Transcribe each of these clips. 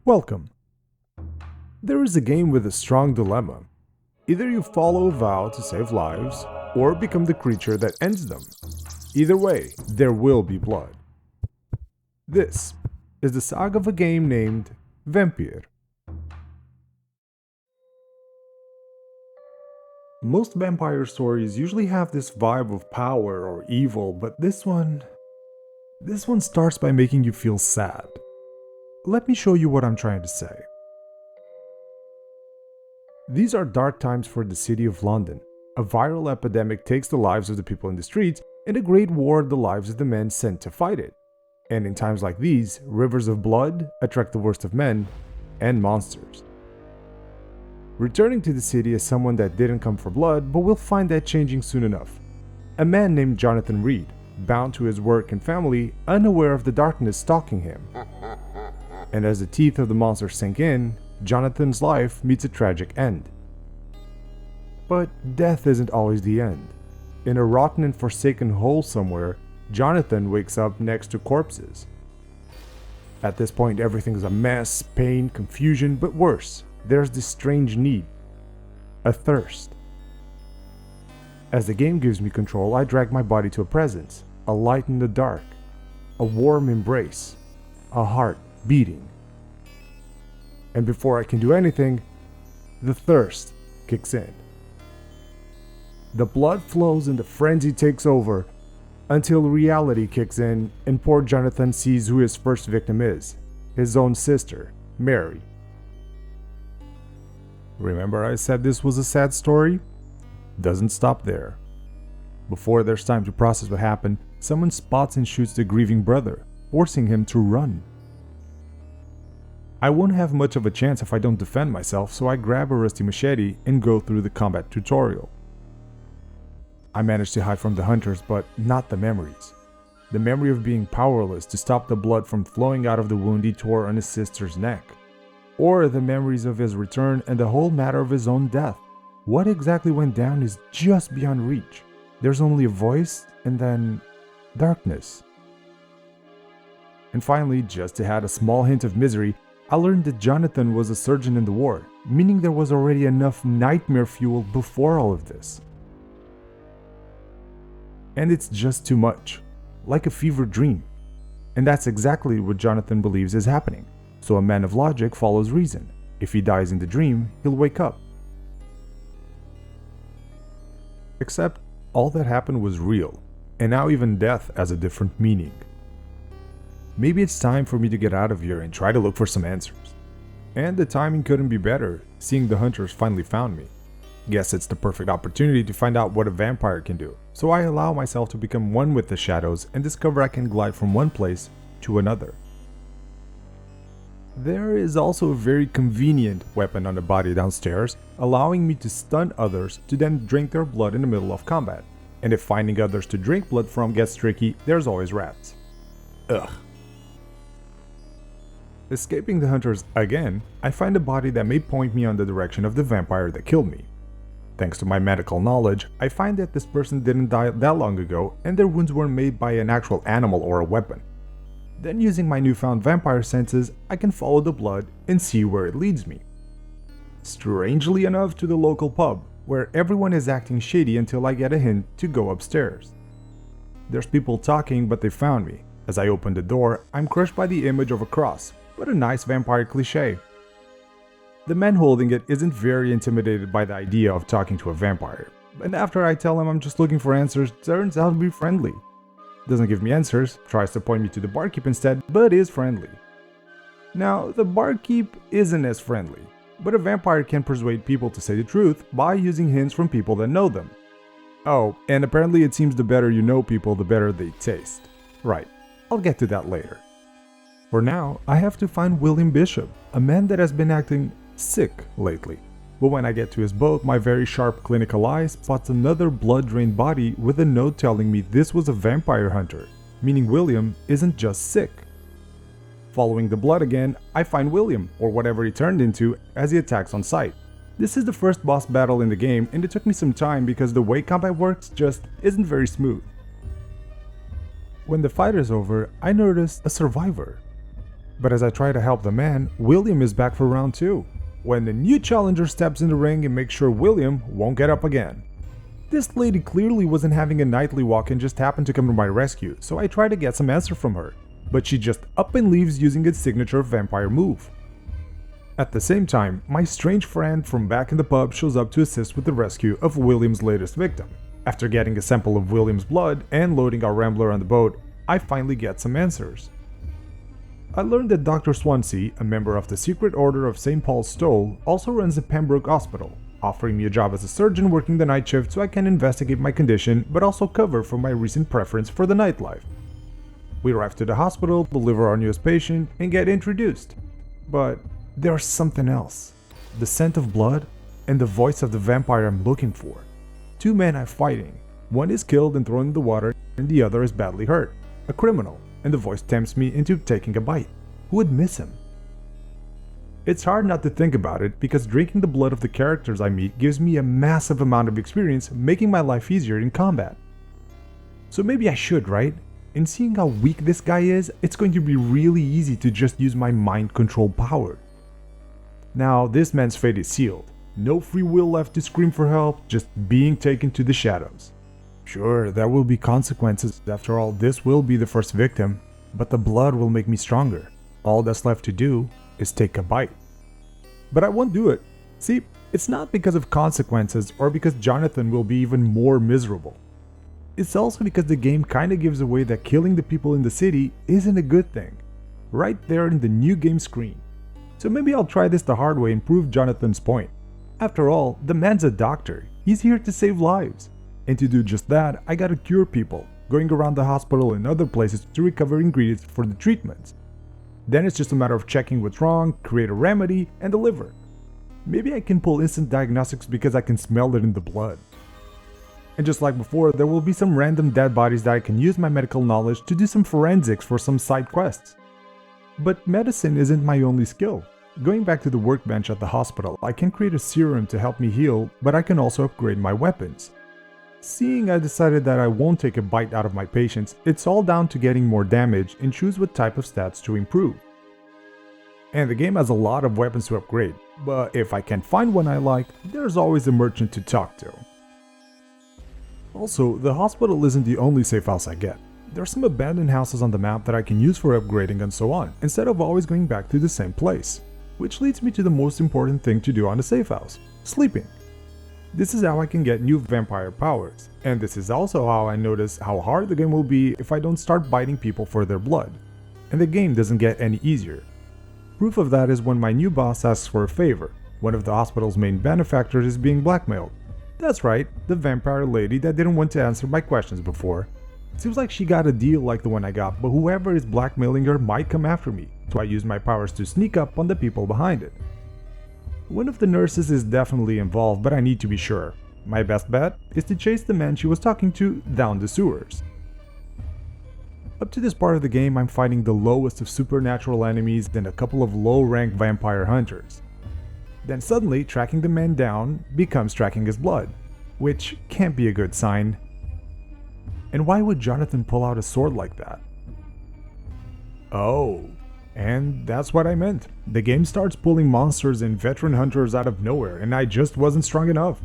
Welcome. There is a game with a strong dilemma. Either you follow a vow to save lives, or become the creature that ends them. Either way, there will be blood. This is the saga of a game named Vampyr. Most vampire stories usually have this vibe of power or evil, but this one starts by making you feel sad. Let me show you what I'm trying to say. These are dark times for the city of London. A viral epidemic takes the lives of the people in the streets, and a great war the lives of the men sent to fight it. And in times like these, rivers of blood attract the worst of men and monsters. Returning to the city as someone that didn't come for blood, but we'll find that changing soon enough. A man named Jonathan Reed, bound to his work and family, unaware of the darkness stalking him. And as the teeth of the monster sink in, Jonathan's life meets a tragic end. But death isn't always the end. In a rotten and forsaken hole somewhere, Jonathan wakes up next to corpses. At this point, everything's a mess, pain, confusion, but worse, there's this strange need. A thirst. As the game gives me control, I drag my body to a presence, a light in the dark, a warm embrace, a heart beating. And before I can do anything, the thirst kicks in. The blood flows and the frenzy takes over, until reality kicks in and poor Jonathan sees who his first victim is, his own sister, Mary. Remember I said this was a sad story? Doesn't stop there. Before there's time to process what happened, someone spots and shoots the grieving brother, forcing him to run. I won't have much of a chance if I don't defend myself, so I grab a rusty machete and go through the combat tutorial. I manage to hide from the hunters, but not the memories. The memory of being powerless to stop the blood from flowing out of the wound he tore on his sister's neck. Or the memories of his return and the whole matter of his own death. What exactly went down is just beyond reach. There's only a voice, and then darkness. And finally, just to add a small hint of misery, I learned that Jonathan was a surgeon in the war, meaning there was already enough nightmare fuel before all of this. And it's just too much, like a fever dream. And that's exactly what Jonathan believes is happening. So a man of logic follows reason. If he dies in the dream, he'll wake up. Except, all that happened was real, and now even death has a different meaning. Maybe it's time for me to get out of here and try to look for some answers. And the timing couldn't be better, seeing the hunters finally found me. Guess it's the perfect opportunity to find out what a vampire can do, so I allow myself to become one with the shadows and discover I can glide from one place to another. There is also a very convenient weapon on the body downstairs, allowing me to stun others to then drink their blood in the middle of combat. And if finding others to drink blood from gets tricky, there's always rats. Ugh. Escaping the hunters again, I find a body that may point me on the direction of the vampire that killed me. Thanks to my medical knowledge, I find that this person didn't die that long ago and their wounds were made by an actual animal or a weapon. Then using my newfound vampire senses, I can follow the blood and see where it leads me. Strangely enough, to the local pub, where everyone is acting shady until I get a hint to go upstairs. There's people talking, but they found me. As I open the door, I'm crushed by the image of a cross, but a nice vampire cliché. The man holding it isn't very intimidated by the idea of talking to a vampire, and after I tell him I'm just looking for answers, turns out to be friendly. Doesn't give me answers, tries to point me to the barkeep instead, but is friendly. Now, the barkeep isn't as friendly, but a vampire can persuade people to say the truth by using hints from people that know them. Oh, and apparently it seems the better you know people, the better they taste. Right, I'll get to that later. For now, I have to find William Bishop, a man that has been acting sick lately. But when I get to his boat, my very sharp clinical eye spots another blood-drained body with a note telling me this was a vampire hunter, meaning William isn't just sick. Following the blood again, I find William, or whatever he turned into, as he attacks on sight. This is the first boss battle in the game, and it took me some time because the way combat works just isn't very smooth. When the fight is over, I noticed a survivor. But as I try to help the man, William is back for round 2, when the new challenger steps in the ring and makes sure William won't get up again. This lady clearly wasn't having a nightly walk and just happened to come to my rescue, so I try to get some answer from her, but she just up and leaves using its signature vampire move. At the same time, my strange friend from back in the pub shows up to assist with the rescue of William's latest victim. After getting a sample of William's blood and loading our Rambler on the boat, I finally get some answers. I learned that Dr. Swansea, a member of the Secret Order of St. Paul's Stole, also runs the Pembroke Hospital, offering me a job as a surgeon working the night shift so I can investigate my condition but also cover for my recent preference for the nightlife. We arrive to the hospital, deliver our newest patient, and get introduced. But there's something else. The scent of blood and the voice of the vampire I'm looking for. 2 men are fighting. One is killed and thrown in the water and the other is badly hurt. A criminal, and the voice tempts me into taking a bite. Who would miss him? It's hard not to think about it because drinking the blood of the characters I meet gives me a massive amount of experience, making my life easier in combat. So maybe I should, right? And seeing how weak this guy is, it's going to be really easy to just use my mind control power. Now, this man's fate is sealed. No free will left to scream for help, just being taken to the shadows. Sure, there will be consequences, after all this will be the first victim, but the blood will make me stronger. All that's left to do is take a bite. But I won't do it. See, it's not because of consequences or because Jonathan will be even more miserable. It's also because the game kinda gives away that killing the people in the city isn't a good thing. Right there in the new game screen. So maybe I'll try this the hard way and prove Jonathan's point. After all, the man's a doctor. He's here to save lives. And to do just that, I gotta cure people, going around the hospital and other places to recover ingredients for the treatments. Then it's just a matter of checking what's wrong, create a remedy, and deliver. Maybe I can pull instant diagnostics because I can smell it in the blood. And just like before, there will be some random dead bodies that I can use my medical knowledge to do some forensics for some side quests. But medicine isn't my only skill. Going back to the workbench at the hospital, I can create a serum to help me heal, but I can also upgrade my weapons. Seeing I decided that I won't take a bite out of my patients, it's all down to getting more damage and choose what type of stats to improve. And the game has a lot of weapons to upgrade, but if I can't find one I like, there's always a merchant to talk to. Also, the hospital isn't the only safe house I get. There are some abandoned houses on the map that I can use for upgrading and so on, instead of always going back to the same place. Which leads me to the most important thing to do on a safe house: sleeping. This is how I can get new vampire powers, and this is also how I notice how hard the game will be if I don't start biting people for their blood. And the game doesn't get any easier. Proof of that is when my new boss asks for a favor. One of the hospital's main benefactors is being blackmailed. That's right, the vampire lady that didn't want to answer my questions before. Seems like she got a deal like the one I got, but whoever is blackmailing her might come after me, so I use my powers to sneak up on the people behind it. One of the nurses is definitely involved, but I need to be sure. My best bet is to chase the man she was talking to down the sewers. Up to this part of the game, I'm fighting the lowest of supernatural enemies and a couple of low-rank vampire hunters. Then suddenly, tracking the man down becomes tracking his blood, which can't be a good sign. And why would Jonathan pull out a sword like that? Oh, and that's what I meant. The game starts pulling monsters and veteran hunters out of nowhere, and I just wasn't strong enough.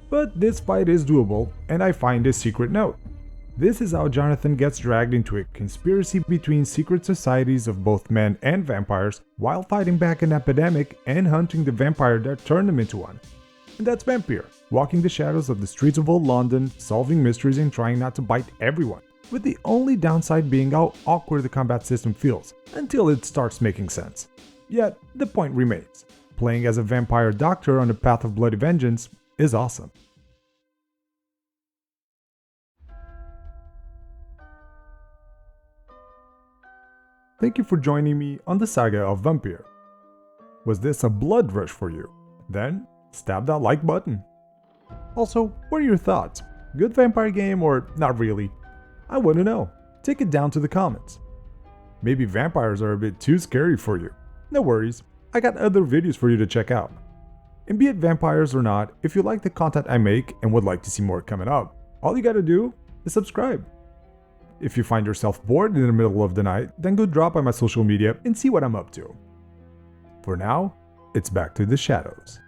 But this fight is doable, and I find a secret note. This is how Jonathan gets dragged into a conspiracy between secret societies of both men and vampires while fighting back an epidemic and hunting the vampire that turned him into one. And that's Vampyr, walking the shadows of the streets of old London, solving mysteries and trying not to bite everyone, with the only downside being how awkward the combat system feels, until it starts making sense. Yet, the point remains. Playing as a vampire doctor on the path of bloody vengeance is awesome. Thank you for joining me on the saga of Vampyr. Was this a blood rush for you? Then, stab that like button. Also, what are your thoughts? Good vampire game or not really? I want to know. Take it down to the comments. Maybe vampires are a bit too scary for you. No worries, I got other videos for you to check out. And be it vampires or not, if you like the content I make and would like to see more coming up, all you gotta do is subscribe. If you find yourself bored in the middle of the night, then go drop by my social media and see what I'm up to. For now, it's back to the shadows.